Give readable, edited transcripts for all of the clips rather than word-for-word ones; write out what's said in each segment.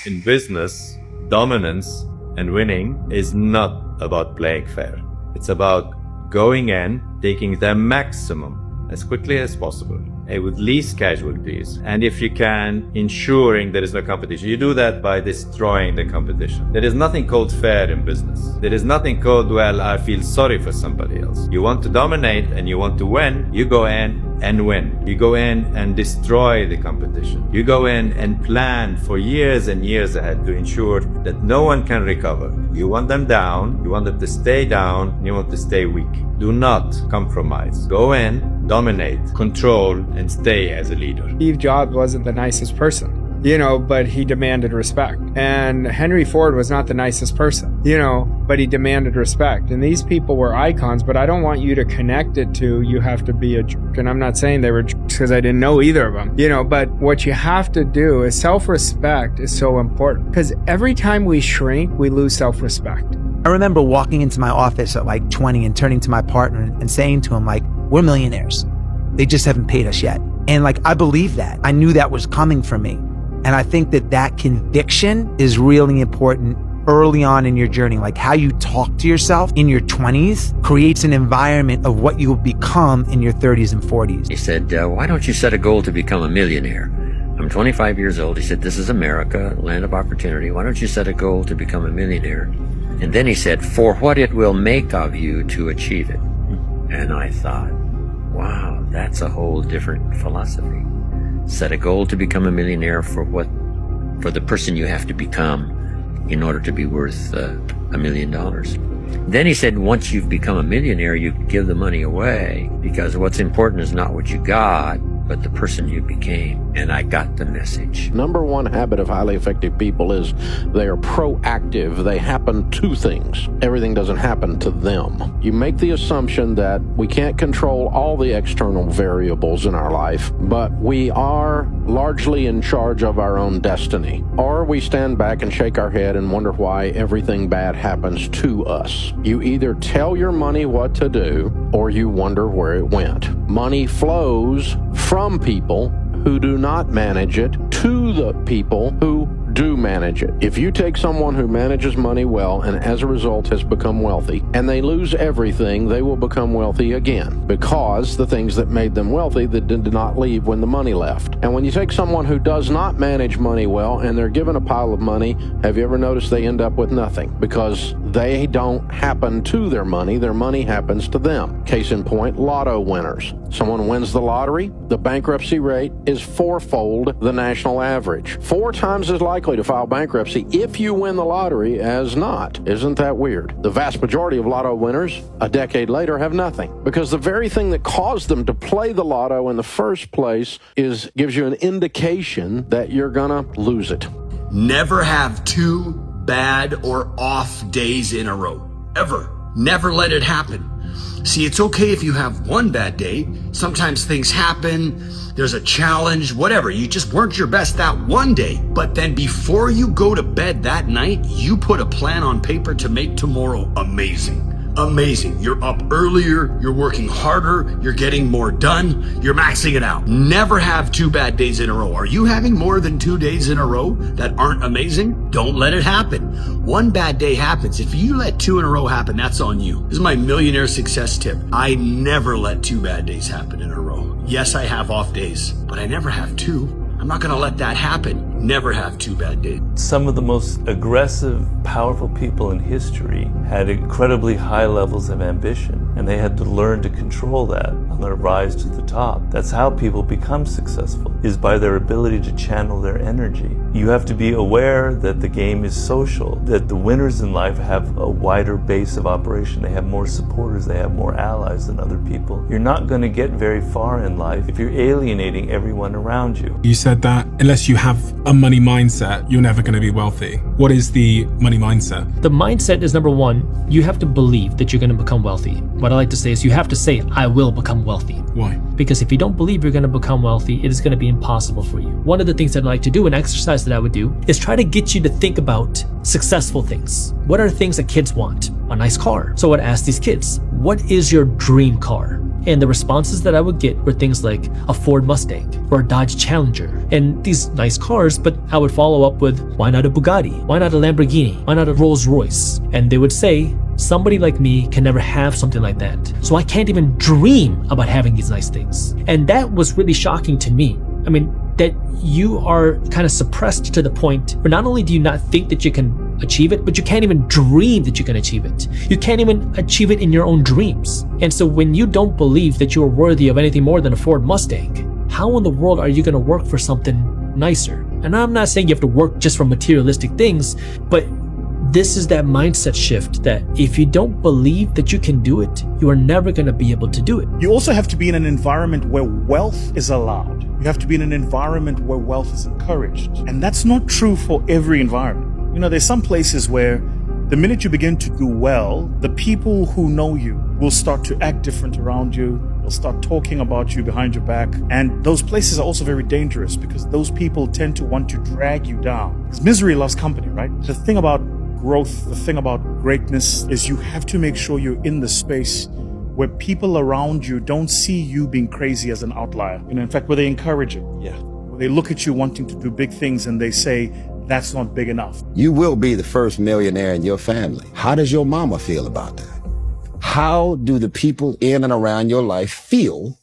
In business, dominance and winning is not about playing fair. It's about going in, taking the maximum as quickly as possible, and with least casualties. And if you can, ensuring there is no competition. You do that by destroying the competition. There is nothing called fair in business. There is nothing called, well, I feel sorry for somebody else. You want to dominate and you want to win, you go in and win. You go in and destroy the competition. You go in and plan for years and years ahead to ensure that no one can recover. You want them down, you want them to stay down, and you want to stay weak. Do not compromise. Go in, dominate, control, and stay as a leader. Steve Jobs wasn't the nicest person, but he demanded respect. And Henry Ford was not the nicest person, but he demanded respect. And these people were icons, but I don't want you to connect it to you have to be a jerk. And I'm not saying they were jerks because I didn't know either of them, but what you have to do is self-respect is so important because every time we shrink, we lose self-respect. I remember walking into my office at like 20 and turning to my partner and saying to him, like, we're millionaires. They just haven't paid us yet. And like, I believed that. I knew that was coming for me. And I think that conviction is really important early on in your journey. Like how you talk to yourself in your 20s creates an environment of what you will become in your 30s and 40s. He said, why don't you set a goal to become a millionaire? I'm 25 years old. He said, this is America, land of opportunity. Why don't you set a goal to become a millionaire? And then he said, for what it will make of you to achieve it. And I thought, wow, that's a whole different philosophy. Set a goal to become a millionaire for the person you have to become in order to be worth $1 million. Then he said, once you've become a millionaire, you give the money away because what's important is not what you got, but the person you became. And I got the message. Number one habit of highly effective people is they are proactive. They happen to things. Everything doesn't happen to them. You make the assumption that we can't control all the external variables in our life, but we are largely in charge of our own destiny. Or we stand back and shake our head and wonder why everything bad happens to us. You either tell your money what to do or you wonder where it went. Money flows from people who do not manage it to the people who do manage it. If you take someone who manages money well and as a result has become wealthy and they lose everything, they will become wealthy again because the things that made them wealthy that did not leave when the money left. And when you take someone who does not manage money well and they're given a pile of money, have you ever noticed they end up with nothing? Because they don't happen to their money happens to them. Case in point, lotto winners. Someone wins the lottery, the bankruptcy rate is fourfold the national average. 4 times as likely to file bankruptcy if you win the lottery as not. Isn't that weird? The vast majority of lotto winners a decade later have nothing because the very thing that caused them to play the lotto in the first place gives you an indication that you're gonna lose it. Never have 2 bad or off days in a row. Ever. Never let it happen. See, it's okay if you have one bad day. Sometimes things happen. There's a challenge, whatever. You just weren't your best that one day. But then before you go to bed that night, you put a plan on paper to make tomorrow amazing. Amazing. You're up earlier, you're working harder, you're getting more done, you're maxing it out. Never have 2 bad days in a row. Are you having more than 2 days in a row that aren't amazing? Don't let it happen. 1 bad day happens. If you let 2 in a row happen, that's on you. This is my millionaire success tip. I never let 2 bad days happen in a row. Yes, I have off days, but I never have 2. I'm not going to let that happen. Never have 2 bad days. Some of the most aggressive, powerful people in history had incredibly high levels of ambition, and they had to learn to control that on their rise to the top. That's how people become successful, is by their ability to channel their energy. You have to be aware that the game is social, that the winners in life have a wider base of operation. They have more supporters, they have more allies than other people. You're not going to get very far in life if you're alienating everyone around you. You said that unless you have a money mindset, you're never going to be wealthy. What is the money mindset? The mindset is number 1, you have to believe that you're going to become wealthy. What I like to say is you have to say, I will become wealthy. Why? Because if you don't believe you're going to become wealthy, it is going to be impossible for you. One of the things that I like to do, an exercise that I would do, is try to get you to think about successful things. What are things that kids want? A nice car. So I would ask these kids, what is your dream car? And the responses that I would get were things like a Ford Mustang or a Dodge Challenger and these nice cars, but I would follow up with, why not a Bugatti? Why not a Lamborghini? Why not a Rolls Royce? And they would say, somebody like me can never have something like that. So I can't even dream about having these nice things. And that was really shocking to me. I mean, that you are kind of suppressed to the point where not only do you not think that you can achieve it, but you can't even dream that you can achieve it. You can't even achieve it in your own dreams. And so when you don't believe that you are worthy of anything more than a Ford Mustang, how in the world are you going to work for something nicer? And I'm not saying you have to work just for materialistic things, but this is that mindset shift that if you don't believe that you can do it, you are never going to be able to do it. You also have to be in an environment where wealth is allowed. You have to be in an environment where wealth is encouraged. And that's not true for every environment. You know, there's some places where the minute you begin to do well, the people who know you will start to act different around you. They'll start talking about you behind your back. And those places are also very dangerous because those people tend to want to drag you down. Because misery loves company, right? The thing about growth, the thing about greatness is you have to make sure you're in the space where people around you don't see you being crazy as an outlier. You know, in fact, where they encourage it. Yeah. Where they look at you wanting to do big things and they say, that's not big enough. You will be the first millionaire in your family. How does your mama feel about that? How do the people in and around your life feel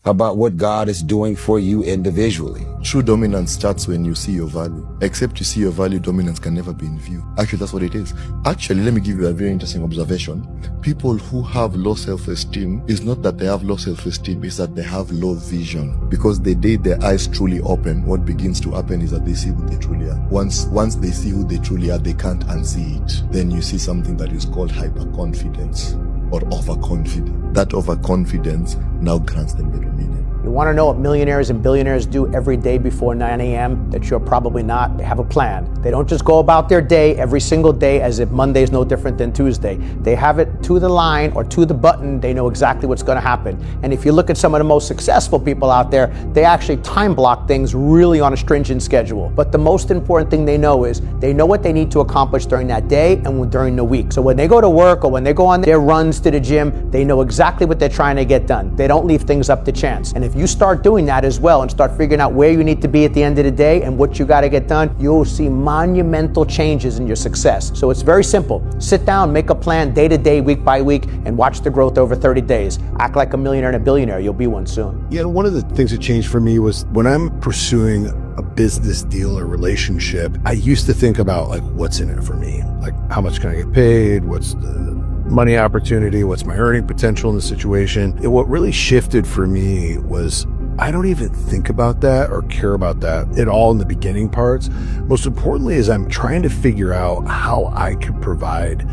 about what God is doing for you individually? True dominance starts when you see your value. Except you see your value, dominance can never be in view. Actually, that's what it is. Actually, let me give you a very interesting observation. People who have low self-esteem, is not that they have low self-esteem, it's that they have low vision. Because the day their eyes truly open, what begins to happen is that they see who they truly are. Once they see who they truly are, they can't unsee it. Then you see something that is called hyperconfidence or overconfidence. That overconfidence now grants them the dominion. You want to know what millionaires and billionaires do every day before 9 a.m. that you're probably not? They have a plan. They don't just go about their day every single day as if Monday is no different than Tuesday. They have it to the line or to the button. They know exactly what's going to happen. And if you look at some of the most successful people out there, they actually time block things really on a stringent schedule. But the most important thing they know is they know what they need to accomplish during that day and during the week. So when they go to work or when they go on their runs to the gym, they know exactly what they're trying to get done. They don't leave things up to chance. And if you start doing that as well and start figuring out where you need to be at the end of the day and what you got to get done, you'll see monumental changes in your success. So it's very simple. Sit down, make a plan day to day, week by week, and watch the growth over 30 days. Act like a millionaire and a billionaire. You'll be one soon. Yeah, one of the things that changed for me was when I'm pursuing a business deal or relationship, I used to think about like, what's in it for me? Like, how much can I get paid? What's the money opportunity? What's my earning potential in the situation? And what really shifted for me was I don't even think about that or care about that at all in the beginning parts. Most importantly is I'm trying to figure out how I can provide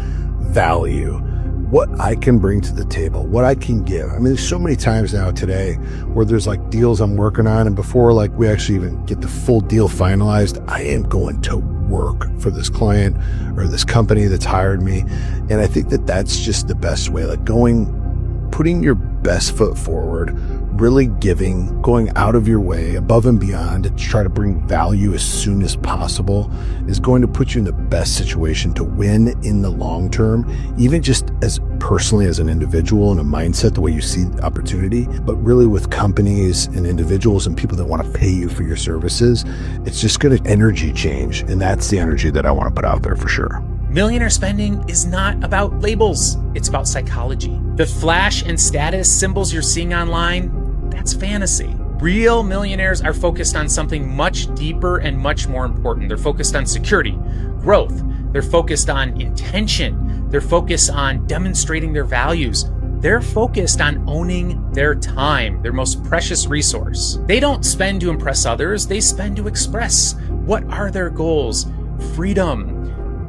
value, what I can bring to the table, what I can give. I mean, there's so many times now today where there's like deals I'm working on, and before like we actually even get the full deal finalized, I am going to work for this client or this company that's hired me. And I think that that's just the best way, like putting your best foot forward, really giving, going out of your way, above and beyond to try to bring value as soon as possible is going to put you in the best situation to win in the long term, even just as personally as an individual and a mindset, the way you see opportunity, but really with companies and individuals and people that want to pay you for your services. It's just going to energy change. And that's the energy that I want to put out there for sure. Millionaire spending is not about labels, it's about psychology. The flash and status symbols you're seeing online, that's fantasy. Real millionaires are focused on something much deeper and much more important. They're focused on security, growth. They're focused on intention. They're focused on demonstrating their values. They're focused on owning their time, their most precious resource. They don't spend to impress others, they spend to express. What are their goals? Freedom,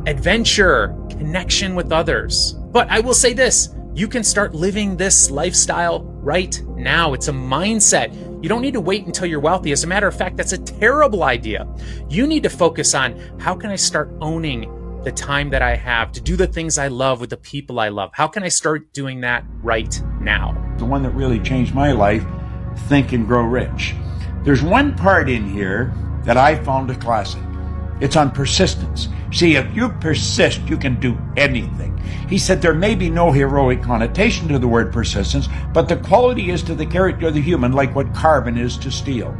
adventure, connection with others. But I will say this, you can start living this lifestyle right now. It's a mindset. You don't need to wait until you're wealthy. As a matter of fact, that's a terrible idea. You need to focus on how can I start owning the time that I have to do the things I love with the people I love? How can I start doing that right now? The one that really changed my life, Think and Grow Rich. There's one part in here that I found a classic. It's on persistence. See, if you persist, you can do anything. He said there may be no heroic connotation to the word persistence, but the quality is to the character of the human like what carbon is to steel.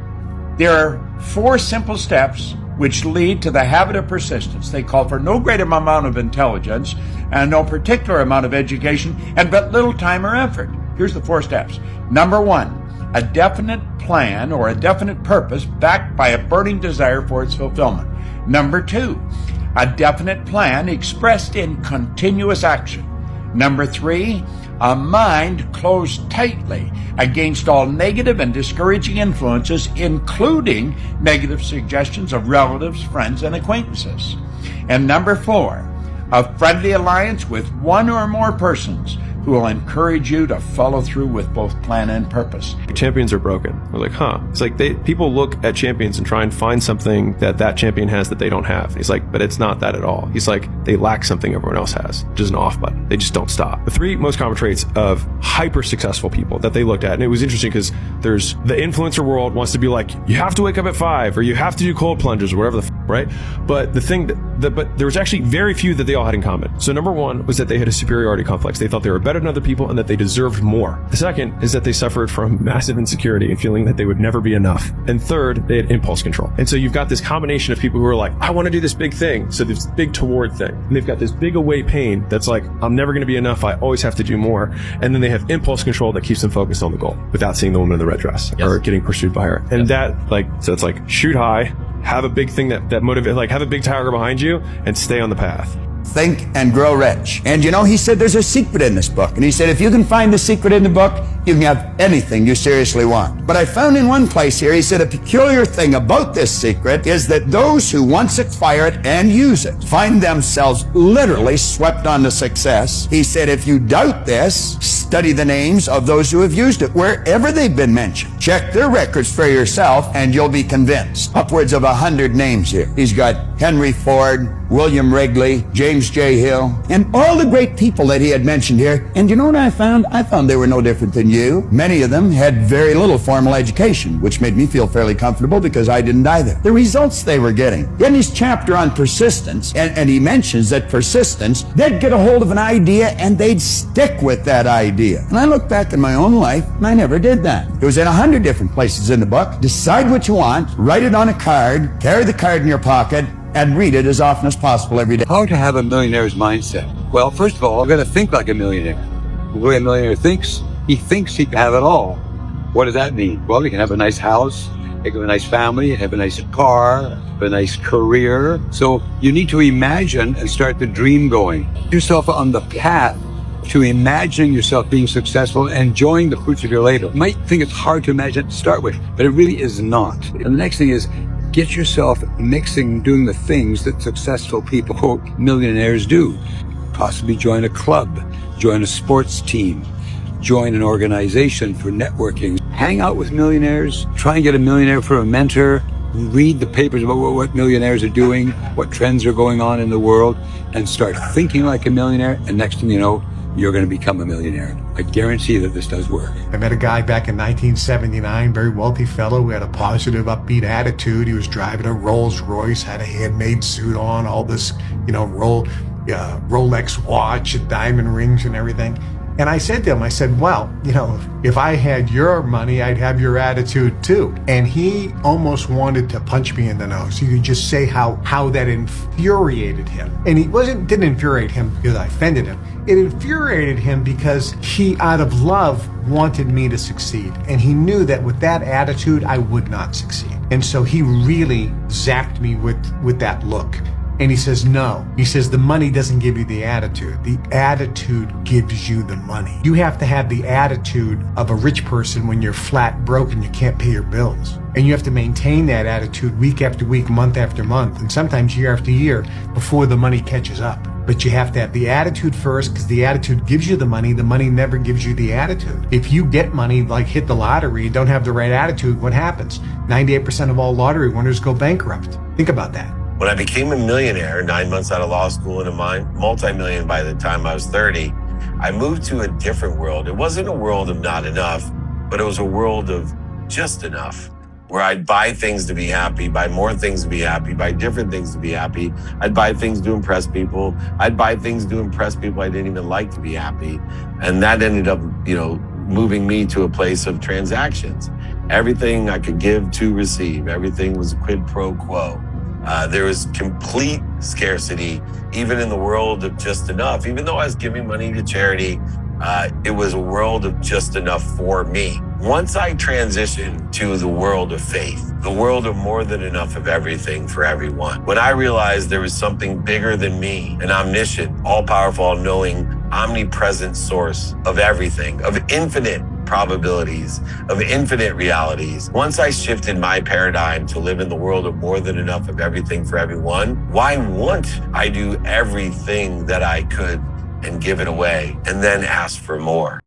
There are 4 simple steps which lead to the habit of persistence. They call for no great amount of intelligence and no particular amount of education and but little time or effort. Here's the 4 steps. Number 1, a definite plan or a definite purpose backed by a burning desire for its fulfillment. Number 2, a definite plan expressed in continuous action. Number 3, a mind closed tightly against all negative and discouraging influences, including negative suggestions of relatives, friends, and acquaintances. And number 4, a friendly alliance with one or more persons who will encourage you to follow through with both plan and purpose. Champions are broken. We're like, It's like people look at champions and try and find something that champion has that they don't have. He's like, but it's not that at all. He's like, they lack something everyone else has, which is an off button. They just don't stop. The 3 most common traits of hyper successful people that they looked at, and it was interesting because there's the influencer world wants to be like, you have to wake up at 5 or you have to do cold plunges or whatever right? But the thing but there was actually very few that they all had in common. So number 1 was that they had a superiority complex. They thought they were better than other people and that they deserved more. The second is that they suffered from massive insecurity and feeling that they would never be enough. And third, they had impulse control. And so you've got this combination of people who are like, I want to do this big thing. So this big toward thing. And they've got this big away pain that's like, I'm never going to be enough. I always have to do more. And then they have impulse control that keeps them focused on the goal without seeing the woman in the red dress or getting pursued by her. And so it's like shoot high, have a big thing that motivates, like have a big tower behind you and stay on the path. Think and grow rich. And he said there's a secret in this book. And he said if you can find the secret in the book, you can have anything you seriously want. But I found in one place here, he said a peculiar thing about this secret is that those who once acquire it and use it find themselves literally swept on to success. He said if you doubt this, study the names of those who have used it wherever they've been mentioned. Check their records for yourself and you'll be convinced. Upwards of 100 names here. He's got Henry Ford, William Wrigley, James J. Hill, and all the great people that he had mentioned here. And you know what I found? I found they were no different than you. Many of them had very little formal education, which made me feel fairly comfortable because I didn't either. The results they were getting. In his chapter on persistence, and he mentions that persistence, they'd get a hold of an idea and they'd stick with that idea. And I look back in my own life and I never did that. It was in 100 different places in the book. Decide what you want, write it on a card, carry the card in your pocket, and read it as often as possible every day. How to have a millionaire's mindset? Well, first of all, I've got to think like a millionaire. The way a millionaire thinks, he thinks he can have it all. What does that mean? Well, he can have a nice house, he can have a nice family, have a nice car, have a nice career. So you need to imagine and start the dream going. Put yourself on the path to imagining yourself being successful and enjoying the fruits of your labor. You might think it's hard to imagine to start with, but it really is not. And the next thing is, get yourself doing the things that successful people, quote, millionaires do. Possibly join a club, join a sports team, join an organization for networking. Hang out with millionaires, try and get a millionaire for a mentor, read the papers about what millionaires are doing, what trends are going on in the world, and start thinking like a millionaire, and next thing you know, you're going to become a millionaire. I guarantee that this does work. I met a guy back in 1979, very wealthy fellow who had a positive, upbeat attitude. He was driving a Rolls Royce, had a handmade suit on, all this, Rolex watch and diamond rings and everything. And I said to him, well, if I had your money, I'd have your attitude too. And he almost wanted to punch me in the nose. He could just say how that infuriated him. And didn't infuriate him because I offended him. It infuriated him because he, out of love, wanted me to succeed. And he knew that with that attitude, I would not succeed. And so he really zapped me with that look. And he says, no. He says, the money doesn't give you the attitude. The attitude gives you the money. You have to have the attitude of a rich person when you're flat broke and you can't pay your bills. And you have to maintain that attitude week after week, month after month, and sometimes year after year before the money catches up. But you have to have the attitude first, because the attitude gives you the money never gives you the attitude. If you get money, like hit the lottery, don't have the right attitude, what happens? 98% of all lottery winners go bankrupt. Think about that. When I became a millionaire, 9 months out of law school and a multi-million by the time I was 30, I moved to a different world. It wasn't a world of not enough, but it was a world of just enough, where I'd buy things to be happy, buy more things to be happy, buy different things to be happy. I'd buy things to impress people. I'd buy things to impress people I didn't even like to be happy. And that ended up, moving me to a place of transactions. Everything I could give to receive. Everything was quid pro quo. There was complete scarcity, even in the world of just enough. Even though I was giving money to charity, it was a world of just enough for me. Once I transitioned to the world of faith, the world of more than enough of everything for everyone, when I realized there was something bigger than me, an omniscient, all-powerful, all-knowing, omnipresent source of everything, of infinite probabilities, of infinite realities. Once I shifted my paradigm to live in the world of more than enough of everything for everyone, why wouldn't I do everything that I could and give it away and then ask for more?